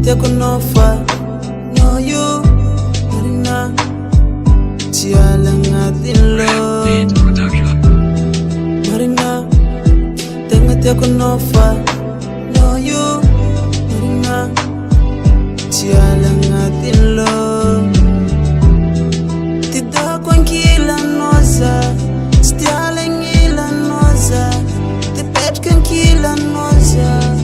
take no far, no you, Marina. Tialang atin lo, Marina. Take no far, no you, Marina. Tialang atin lo. Tida kwan kila noza, stialang ila noza, tipet kan kila noza.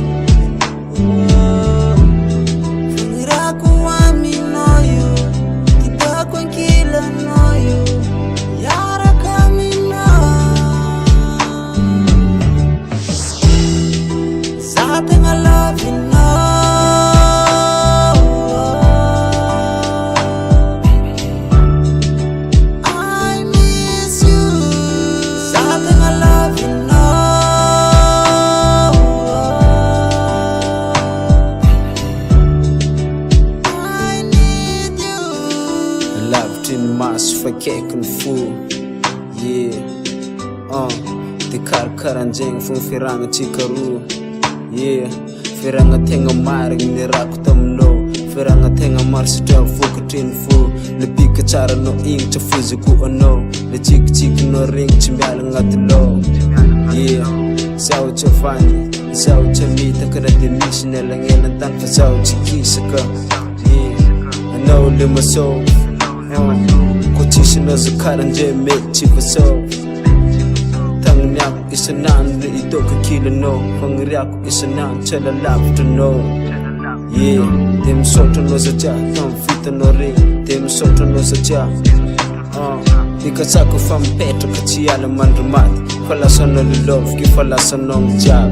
Mas for cake and fool, yeah. The karanjeng fun firanga chikaru, yeah. Firanga tenga maring ni rakutam no, firanga tenga marsita fukutin fu. Le pika chara no ing cha fuziku ono, le chik no ring chimbyala ngatlo, yeah. Sao cha fani, sao cha mita kada de mission elangela tan fa sao chikisaka, yeah. I know lima so. Quotation as a karanje make chief so. Tang nyak is a nan the idoka killer no. Pangriak is a nan chela love to know. Yeah, them sort of knows a jar, come fit no ring. Them sort of knows a jar. Because I go from Petro Kachiala Mandramat. Falasan no love, give falasan no job.